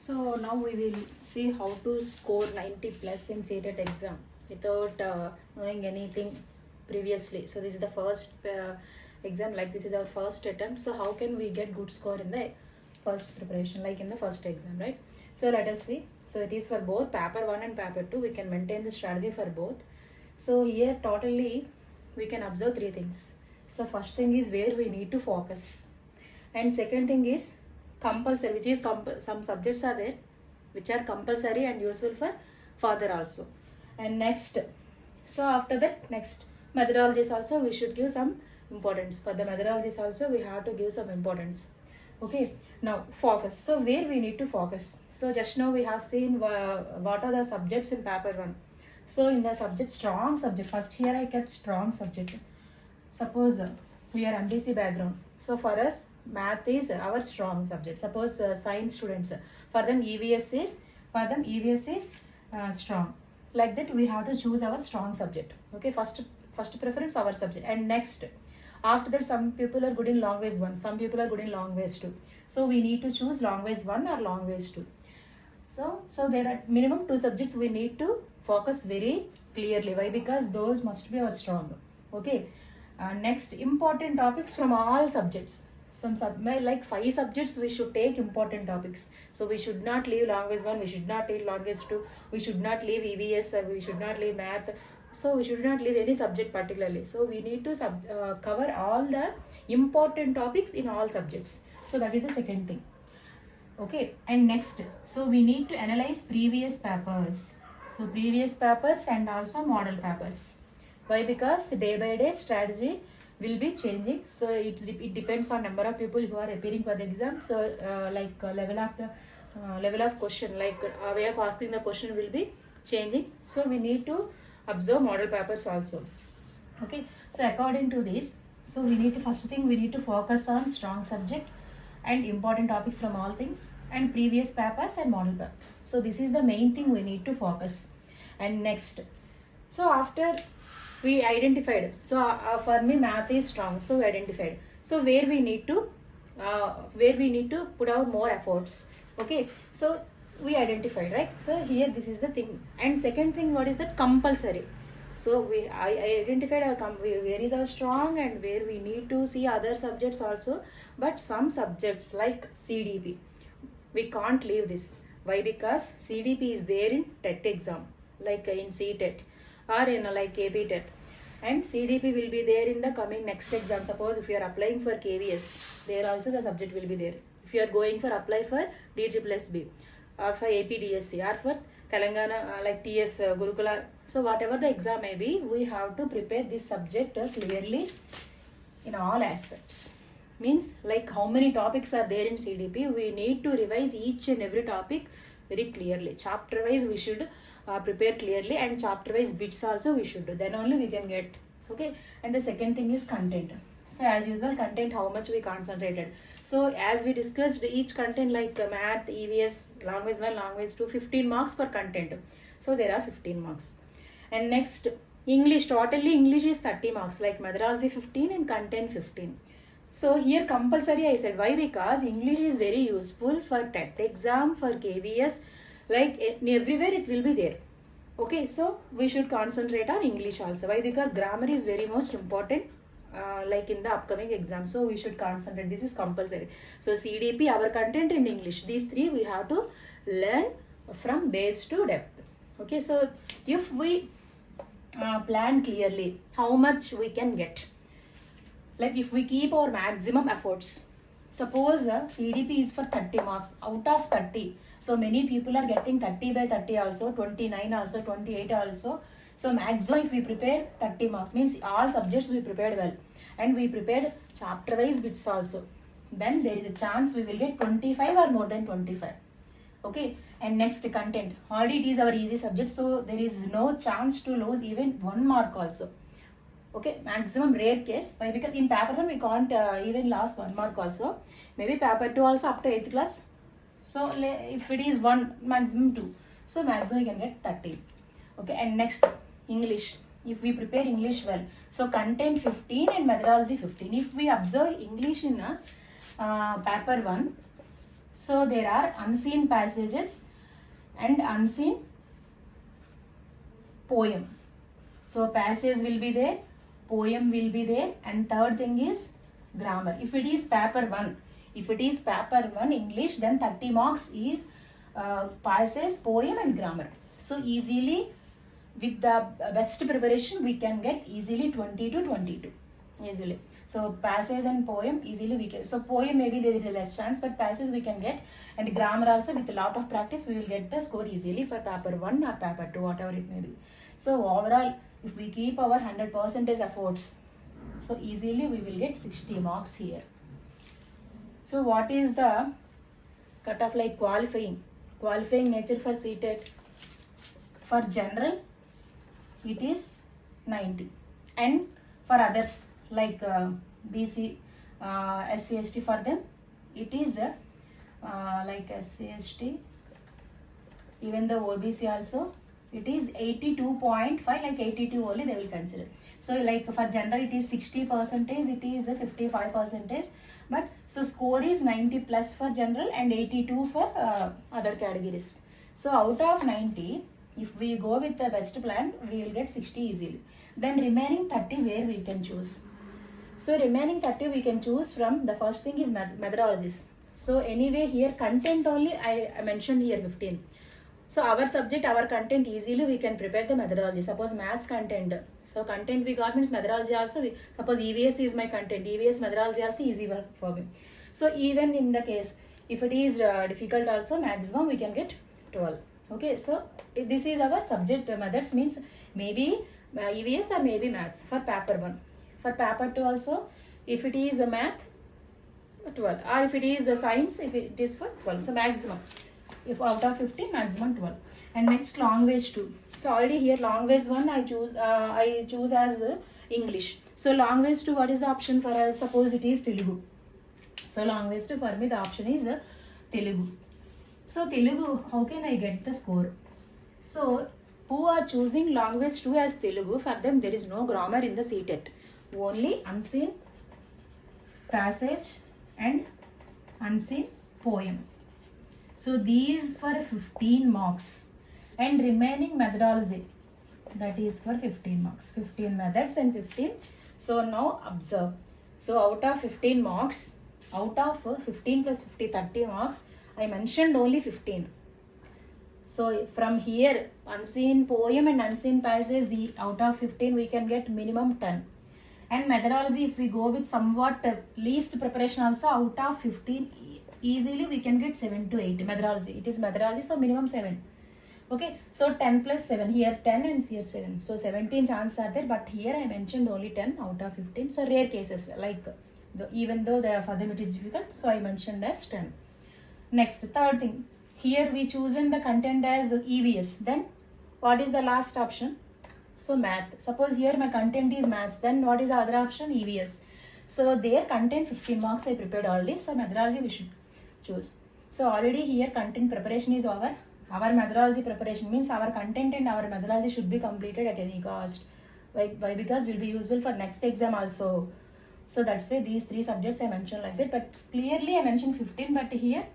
So now we will see how to score 90 plus in C-TET exam without knowing anything previously. So this is the first exam, like this is our first attempt. So how can we get good score in the first preparation, like in the first exam, right? So let us see. So it is for both paper 1 and paper 2. We can maintain the strategy for both. So here totally we can observe three things. So first thing is where we need to focus, and second thing is compulsory, which is some subjects are there which are compulsory and useful for further also. And next, so after that, next methodologies also we should give some importance. For the methodologies also we have to give some importance. Okay, now focus. So where we need to focus. So just now we have seen what are the subjects in paper 1. So in the subject, strong subject, first here I kept strong subject. Suppose we are MBC background, so for us math is our strong subject. Suppose science students, for them EVS is strong. Like that we have to choose our strong subject. Okay, first preference our subject. And next, after that, some people are good in language 1, some people are good in language 2. So we need to choose language 1 or language 2. So there are minimum 2 subjects we need to focus very clearly. Why? Because those must be our strong. Okay. Next, important topics from all subjects. Like 5 subjects we should take important topics. So we should not leave language 1, we should not leave language 2, we should not leave EVS, or we should not leave math. So we should not leave any subject particularly. So we need to cover all the important topics in all subjects. So that is the second thing. Okay, and next, so we need to analyze previous papers. So previous papers and also model papers. Why? Because day by day strategy will be changing. So it depends on number of people who are appearing for the exam. So level of question, like way of asking the question will be changing. So we need to observe model papers also. Okay, so according to this, so we need to, first thing we need to focus on strong subject and important topics from all things, and previous papers and model papers. So this is the main thing we need to focus. And next, so after we identified, so for me math is strong, so we identified. So where we need to put our more efforts. Okay, so we identified, right? So here this is the thing. And second thing, what is that? Compulsory. So I identified where is our strong and where we need to see other subjects also. But some subjects like CDP, we can't leave this. Why? Because CDP is there in TET exam, like in C-TET or in like KP-TET. And CDP will be there in the coming next exam. Suppose if you are applying for KVS, there also the subject will be there. If you are going for apply for DSSSB or for APDSC or for Telangana like TS Gurukula, so whatever the exam may be, we have to prepare this subject clearly in all aspects. Means like how many topics are there in CDP, we need to revise each and every topic very clearly. Chapter wise we should prepare clearly, and chapter wise bits also we should do, then only we can get. Okay, and the second thing is content. So as usual, content, how much we concentrated. So as we discussed, each content like math, EVS, language 1, language 2, 15 marks per content. So there are 15 marks. And next, English, totally English is 30 marks, like methodology 15 and content 15. So here compulsory I said. Why? Because English is very useful for TET exam, for KVS, like everywhere it will be there. Okay, so we should concentrate on English also. Why? Because grammar is very most important, like in the upcoming exam. So we should concentrate. This is compulsory. So CDP, our content in English. These three we have to learn from base to depth. Okay, so if we plan clearly how much we can get, like if we keep our maximum efforts, suppose CDP is for 30 marks out of 30. So many people are getting 30 by 30 also, 29 also, 28 also. So maximum if we prepare 30 marks, means all subjects we prepared well, and we prepared chapter wise bits also, then there is a chance we will get 25 or more than 25. Okay, and next, content. Already it is our easy subject, so there is no chance to lose even 1 mark also. Okay, maximum rare case. Why? Because in paper 1 we can't even lose 1 mark also. Maybe paper 2 also up to 8th class. So if it is 1, maximum 2. So maximum we can get 30. Okay, and next, English. If we prepare English well, so content 15 and methodology 15. If we observe English in paper 1, So there are unseen passages and unseen poem. So passage will be there, poem will be there, and third thing is grammar. If it is paper 1 English, then 30 marks is passage, poem and grammar. So easily with the best preparation we can get easily 20 to 22 easily. So passage and poem easily we can. So poem maybe there is a less chance, but passage we can get, and grammar also with a lot of practice we will get the score easily for paper 1 or paper 2, whatever it may be. So overall, if we keep our 100% efforts, so easily we will get 60 marks here. So what is the cutoff like qualifying nature for C-TET? For general it is 90, and for others like BC, SC, ST, for them it is like SC, ST, even the OBC also it is 82.5, like 82 only they will consider. So like for general it is 60%, it is 55%, but so score is 90 plus for general and 82 for other categories. So out of 90, if we go with the best plan, we will get 60 easily. Then remaining 30 where we can choose. So remaining 30 we can choose from, the first thing is methodologies. So anyway here content only I mentioned here 15. So our subject, our content easily we can prepare the methodology. Suppose maths content. So content we got means methodology also. Suppose EVS is my content. EVS methodology also easy for me. So even in the case, if it is difficult also, maximum we can get 12. Okay, so this is our subject methods, means maybe EVS or maybe maths for paper 1. For paper 2 also, if it is a math, 12, or if it is a science, if it is for 12. So maximum, if out of 15, maximum 12. And next language 2. So already here language 1 I choose as English. So language 2, what is the option for us? Suppose it is Telugu. So language 2 for me the option is Telugu. So Telugu, how can I get the score? So who are choosing language 2 as Telugu, for them there is no grammar in the C-TET. Only unseen passage and unseen poem. So these for 15 marks, and remaining methodology, that is for 15 marks. 15 methods and 15. So now observe. So out of 15 marks, out of 15 plus 50, 30 marks, I mentioned only 15. So from here, unseen poem and unseen passage, the out of 15 we can get minimum 10. And methodology, if we go with somewhat least preparation also, out of 15 easily we can get 7 to 8. Methodology, it is methodology, so minimum 7. Okay, so 10 plus 7, here 10 and here 7. So 17 chances are there, but here I mentioned only 10 out of 15. So rare cases, like even though for them it is difficult, so I mentioned as 10. Next, third thing, here we chosen the content as EVS. Then what is the last option? So math. Suppose here my content is maths, then what is the other option? EVS. So their content 15 marks I prepared already. So methodology we should choose. So already here content preparation is over. Our methodology preparation means our content and our methodology should be completed at any cost. Why? Because will be useful for next exam also. So that's why these 3 subjects I mentioned like that. But clearly I mentioned 15, but here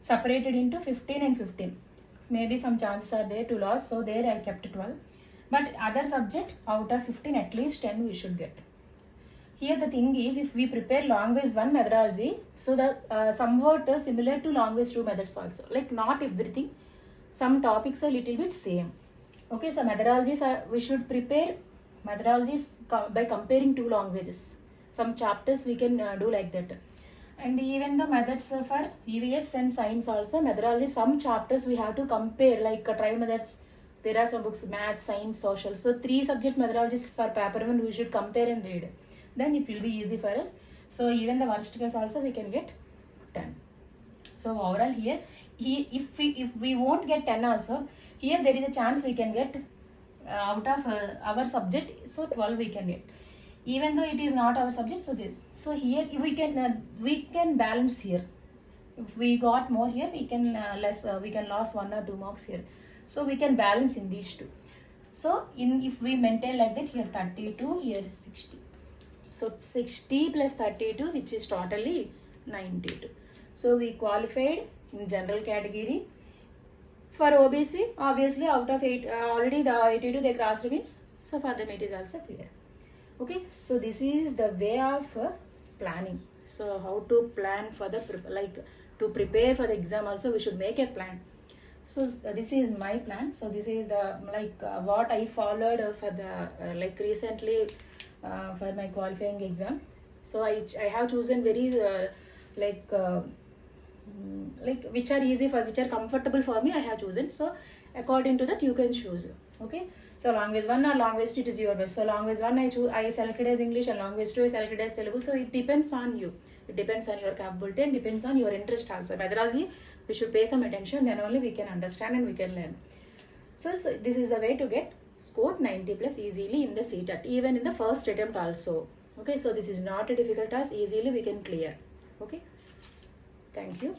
separated into 15 and 15. Maybe some chances are there to loss, so there I kept 12. But other subject, out of 15 at least 10 we should get. Here the thing is, if we prepare language 1 methodology, so the somewhat similar to language 2 methods also. Like not everything, some topics are little bit same. Okay, so methodologies we should prepare methodologies by comparing 2 languages. Some chapters we can do like that. And even the methods for EVS and science also, methodology, some chapters we have to compare, like trial methods. There are some books, math, science, social. So 3 subjects methodologies for paper 1 we should compare and read. Then it will be easy for us. So even the worst case also we can get 10. So overall here, if we won't get 10 also, here there is a chance we can get out of our subject, so 12 we can get. Even though it is not our subject, so this. So here we can balance here. If we got more here, we can we can lose 1 or 2 marks here. So we can balance in these 2. So if we maintain like that, here 32, here 60. So 60 plus 32, which is totally 92. So we qualified in general category. For OBC, obviously out of 8, already the 82 they crossed means, so for them it is also clear. Okay, so this is the way of planning. So how to plan for the to prepare for the exam also we should make a plan. So this is my plan. So this is the what I followed for the recently for my qualifying exam. So I have chosen very which are easy for, which are comfortable for me I have chosen. So according to that you can choose. Okay, so language 1 or language 2, it is your best. So language 1 I selected as English, and language 2 I selected as Telugu. So it depends on you, it depends on your capability and depends on your interest also. Methodology we should pay some attention, then only we can understand and we can learn. So this is the way to get scored 90 plus easily in the C-TET, even in the first attempt also. Okay, so this is not a difficult task, easily we can clear. Okay, thank you.